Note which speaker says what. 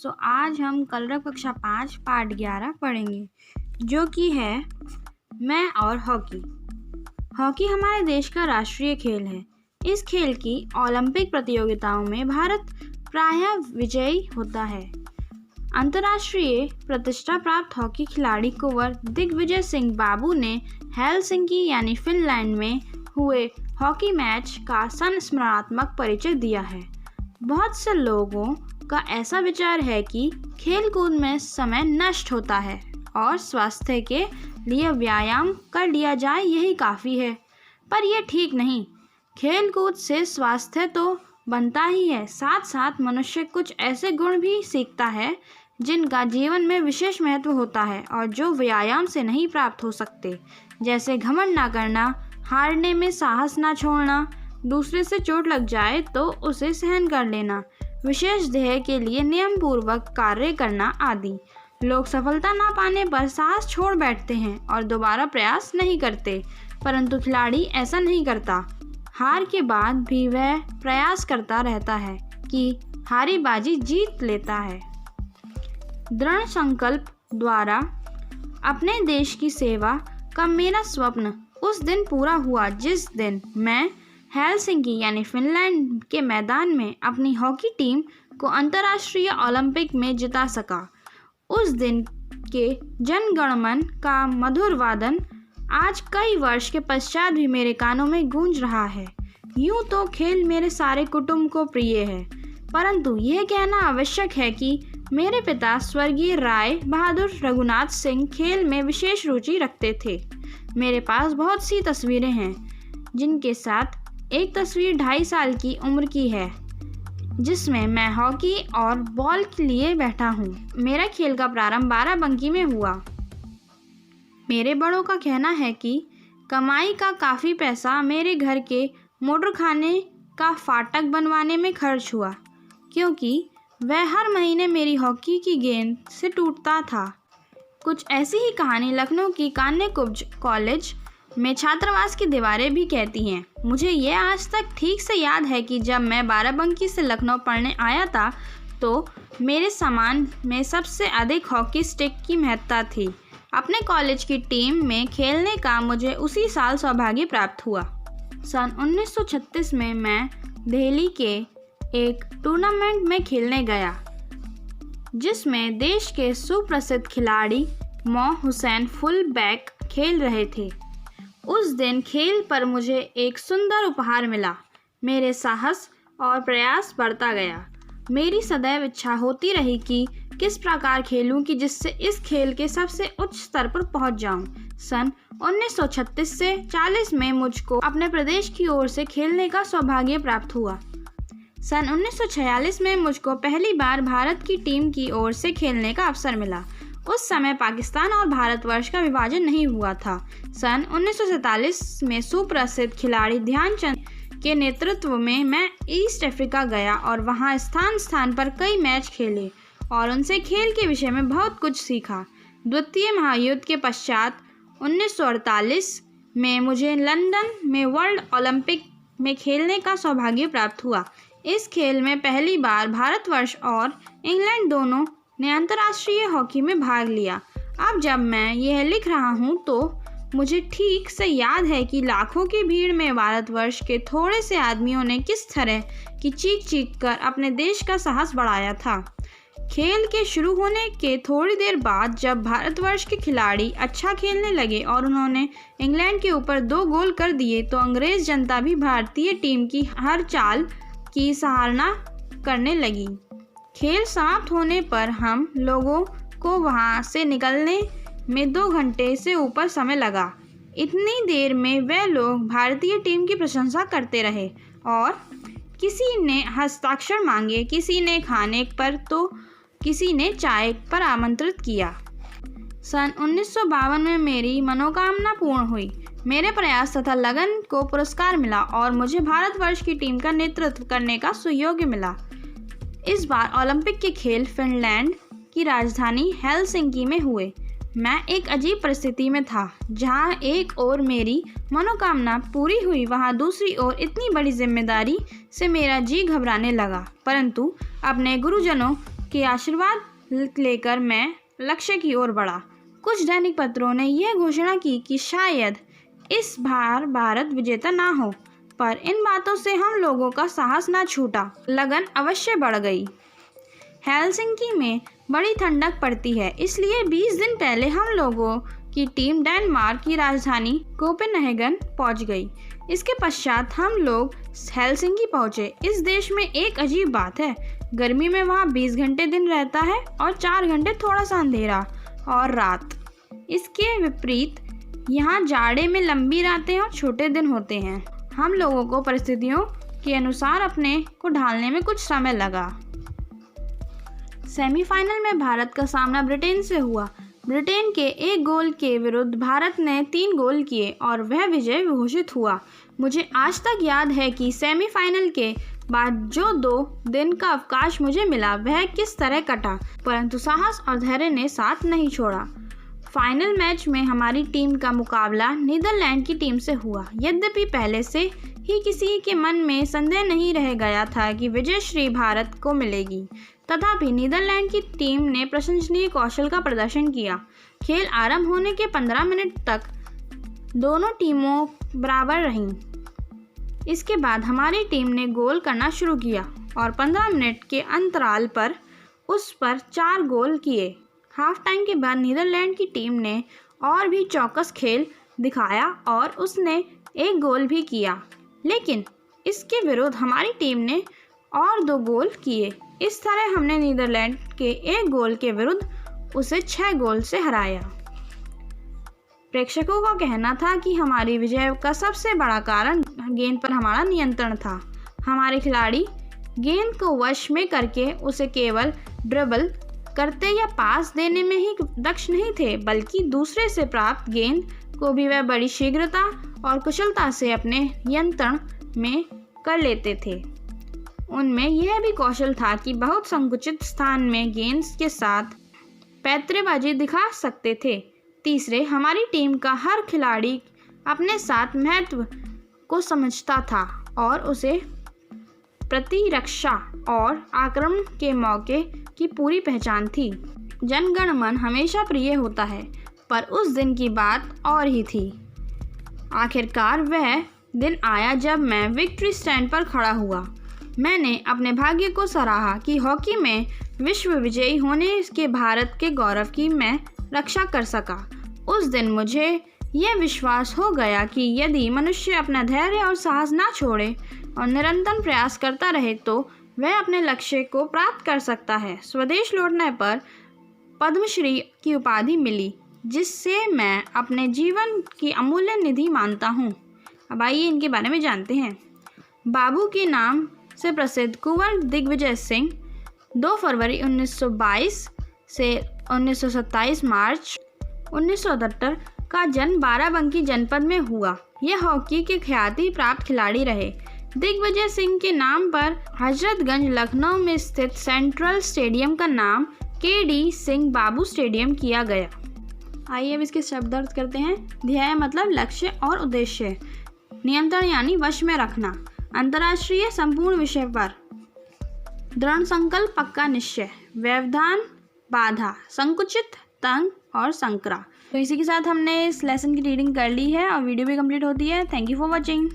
Speaker 1: तो आज हम कलरव कक्षा 5 पाठ 11 पढ़ेंगे, जो कि है मैं और हॉकी। हॉकी हमारे देश का राष्ट्रीय खेल है। इस खेल की ओलंपिक प्रतियोगिताओं में भारत प्रायः विजयी होता है। अंतर्राष्ट्रीय प्रतिष्ठा प्राप्त हॉकी खिलाड़ी कुंवर दिग्विजय सिंह बाबू ने हेलसिंकी यानी फिनलैंड में हुए हॉकी मैच का संस्मरणात्मक परिचय दिया है। बहुत से लोगों का ऐसा विचार है कि खेल-कूद में समय नष्ट होता है और स्वास्थ्य के लिए व्यायाम कर लिया जाए यही काफ़ी है, पर यह ठीक नहीं। खेल-कूद से स्वास्थ्य तो बनता ही है, साथ साथ मनुष्य कुछ ऐसे गुण भी सीखता है जिनका जीवन में विशेष महत्व होता है और जो व्यायाम से नहीं प्राप्त हो सकते, जैसे घमंड ना करना, हारने में साहस ना छोड़ना, दूसरे से चोट लग जाए तो उसे सहन कर लेना, विशेष ध्येय के लिए नियम पूर्वक कार्य करना आदि। लोग सफलता ना पाने पर साहस छोड़ बैठते हैं और दोबारा प्रयास नहीं करते, परंतु खिलाड़ी ऐसा नहीं करता। हार के बाद भी वह प्रयास करता रहता है कि हारी बाजी जीत लेता है। दृढ़ संकल्प द्वारा अपने देश की सेवा का मेरा स्वप्न उस दिन पूरा हुआ जिस दिन मैं हेलसिंकी यानी फिनलैंड के मैदान में अपनी हॉकी टीम को अंतर्राष्ट्रीय ओलंपिक में जिता सका। उस दिन के जन गण मन का मधुर वादन आज कई वर्ष के पश्चात भी मेरे कानों में गूंज रहा है। यूं तो खेल मेरे सारे कुटुंब को प्रिय है, परंतु यह कहना आवश्यक है कि मेरे पिता स्वर्गीय राय बहादुर रघुनाथ सिंह खेल में विशेष रुचि रखते थे। मेरे पास बहुत सी तस्वीरें हैं, जिनके साथ एक तस्वीर 2.5 साल की उम्र की है, जिसमें मैं हॉकी और बॉल के लिए बैठा हूँ। मेरा खेल का प्रारंभ बाराबंकी में हुआ। मेरे बड़ों का कहना है कि कमाई का काफ़ी पैसा मेरे घर के मोटरखाने का फाटक बनवाने में खर्च हुआ, क्योंकि वह हर महीने मेरी हॉकी की गेंद से टूटता था। कुछ ऐसी ही कहानी लखनऊ की कान्यकुब्ज कॉलेज में छात्रावास की दीवारें भी कहती हैं। मुझे यह आज तक ठीक से याद है कि जब मैं बाराबंकी से लखनऊ पढ़ने आया था तो मेरे सामान में सबसे अधिक हॉकी स्टिक की महत्ता थी। अपने कॉलेज की टीम में खेलने का मुझे उसी साल सौभाग्य प्राप्त हुआ। सन 1936 में मैं दिल्ली के एक टूर्नामेंट में खेलने गया, जिसमें देश के सुप्रसिद्ध खिलाड़ी मो हुसैन फुल बैक खेल रहे थे। उस दिन खेल पर मुझे एक सुंदर उपहार मिला। मेरे साहस और प्रयास बढ़ता गया। मेरी सदैव इच्छा होती रही कि किस प्रकार खेलूं कि जिससे इस खेल के सबसे उच्च स्तर पर पहुंच जाऊं। सन 1936 से 40 में मुझको अपने प्रदेश की ओर से खेलने का सौभाग्य प्राप्त हुआ। सन 1946 में मुझको पहली बार भारत की टीम की ओर से खेलने का अवसर मिला। उस समय पाकिस्तान और भारतवर्ष का विभाजन नहीं हुआ था। सन 1947 में सुप्रसिद्ध खिलाड़ी ध्यानचंद के नेतृत्व में मैं ईस्ट अफ्रीका गया और वहां स्थान स्थान पर कई मैच खेले और उनसे खेल के विषय में बहुत कुछ सीखा। द्वितीय महायुद्ध के पश्चात 1948 में मुझे लंदन में वर्ल्ड ओलंपिक में खेलने का सौभाग्य प्राप्त हुआ। इस खेल में पहली बार भारतवर्ष और इंग्लैंड दोनों ने अंतर्राष्ट्रीय हॉकी में भाग लिया। अब जब मैं यह लिख रहा हूँ तो मुझे ठीक से याद है कि लाखों की भीड़ में भारतवर्ष के थोड़े से आदमियों ने किस तरह की चीख कर अपने देश का साहस बढ़ाया था। खेल के शुरू होने के थोड़ी देर बाद जब भारतवर्ष के खिलाड़ी अच्छा खेलने लगे और उन्होंने इंग्लैंड के ऊपर 2 गोल कर दिए तो अंग्रेज जनता भी भारतीय टीम की हर चाल की सराहना करने लगी। खेल समाप्त होने पर हम लोगों को वहां से निकलने में 2 घंटे से ऊपर समय लगा। इतनी देर में वे लोग भारतीय टीम की प्रशंसा करते रहे और किसी ने हस्ताक्षर मांगे, किसी ने खाने पर तो किसी ने चाय पर आमंत्रित किया। सन 1952 में मेरी मनोकामना पूर्ण हुई। मेरे प्रयास तथा लगन को पुरस्कार मिला और मुझे भारतवर्ष की टीम का नेतृत्व करने का सुयोग मिला। इस बार ओलंपिक के खेल फिनलैंड की राजधानी हेलसिंकी में हुए। मैं एक अजीब परिस्थिति में था, जहां एक ओर मेरी मनोकामना पूरी हुई, वहां दूसरी ओर इतनी बड़ी जिम्मेदारी से मेरा जी घबराने लगा। परंतु अपने गुरुजनों के आशीर्वाद लेकर मैं लक्ष्य की ओर बढ़ा। कुछ दैनिक पत्रों ने यह घोषणा की कि शायद इस बार भारत विजेता ना हो, पर इन बातों से हम लोगों का साहस ना छूटा। लगन अवश्य बढ़ गई। हेलसिंकी में बड़ी ठंडक पड़ती है, इसलिए 20 दिन पहले हम लोगों की टीम डेनमार्क की राजधानी कोपेनहेगन पहुंच गई। इसके पश्चात हम लोग हेलसिंकी पहुंचे। इस देश में एक अजीब बात है, गर्मी में वहाँ 20 घंटे दिन रहता है और 4 घंटे थोड़ा सा अंधेरा और रात। इसके विपरीत यहाँ जाड़े में लंबी रातें और छोटे दिन होते हैं। हम लोगों को परिस्थितियों के अनुसार अपने को ढालने में कुछ समय लगा। सेमीफाइनल में भारत का सामना ब्रिटेन से हुआ। ब्रिटेन के 1 गोल के विरुद्ध भारत ने 3 गोल किए और वह विजय घोषित हुआ। मुझे आज तक याद है कि सेमीफाइनल के बाद जो 2 दिन का अवकाश मुझे मिला वह किस तरह कटा, परंतु साहस और धैर्य ने साथ नहीं छोड़ा। फाइनल मैच में हमारी टीम का मुकाबला नीदरलैंड की टीम से हुआ। यद्यपि पहले से ही किसी के मन में संदेह नहीं रह गया था कि विजय श्री भारत को मिलेगी, तथापि नीदरलैंड की टीम ने प्रशंसनीय कौशल का प्रदर्शन किया। खेल आरंभ होने के 15 मिनट तक दोनों टीमों बराबर रहीं। इसके बाद हमारी टीम ने गोल करना शुरू किया और 15 मिनट के अंतराल पर उस पर 4 गोल किए। हाफ टाइम के बाद नीदरलैंड की टीम ने और भी चौकस खेल दिखाया और उसने 1 गोल भी किया, लेकिन इसके विरुद्ध हमारी टीम ने और 2 गोल किए। इस तरह हमने नीदरलैंड के 1 गोल के विरुद्ध उसे 6 गोल से हराया। प्रेक्षकों का कहना था कि हमारी विजय का सबसे बड़ा कारण गेंद पर हमारा नियंत्रण था। हमारे खिलाड़ी गेंद को वश में करके उसे केवल ड्रिबल करते या पास देने में ही दक्ष नहीं थे, बल्कि दूसरे से प्राप्त गेंद को भी वह बड़ी शीघ्रता और कुशलता से अपने नियंत्रण में कर लेते थे। उनमें यह भी कौशल था कि बहुत संकुचित स्थान में गेंद के साथ पैंतरेबाजी दिखा सकते थे। तीसरे, हमारी टीम का हर खिलाड़ी अपने साथ महत्व को समझता था और उसे प्रतिरक्षा और आक्रमण के मौके की पूरी पहचान थी। जनगण मन हमेशा प्रिय होता है, पर उस दिन की बात और ही थी। आखिरकार वह दिन आया जब मैं विक्ट्री स्टैंड पर खड़ा हुआ। मैंने अपने भाग्य को सराहा कि हॉकी में विश्व विजयी होने के भारत के गौरव की मैं रक्षा कर सका। उस दिन मुझे यह विश्वास हो गया कि यदि मनुष्य अपना धैर्य और साहस ना छोड़े और निरंतर प्रयास करता रहे तो वह अपने लक्ष्य को प्राप्त कर सकता है। स्वदेश लौटने पर पद्मश्री की उपाधि मिली, जिससे मैं अपने जीवन की अमूल्य निधि मानता हूँ। अब आइए इनके बारे में जानते हैं। बाबू के नाम से प्रसिद्ध कुंवर दिग्विजय सिंह 2 फरवरी 1922 से 1927 मार्च 1978 का जन्म बाराबंकी जनपद में हुआ। यह हॉकी के ख्याति प्राप्त खिलाड़ी रहे। दिग्विजय सिंह के नाम पर हजरतगंज लखनऊ में स्थित सेंट्रल स्टेडियम का नाम KD सिंह बाबू स्टेडियम किया गया। आइए अब इसके शब्द अर्थ करते हैं। ध्येय मतलब लक्ष्य और उद्देश्य। नियंत्रण यानी वश में रखना। अंतर्राष्ट्रीय संपूर्ण विषय पर। दृढ़ संकल्प पक्का निश्चय। व्यवधान बाधा। संकुचित तंग और संकरा। तो इसी के साथ हमने इस लेसन की रीडिंग कर ली है और वीडियो भी कंप्लीट होती है। Thank you for watching.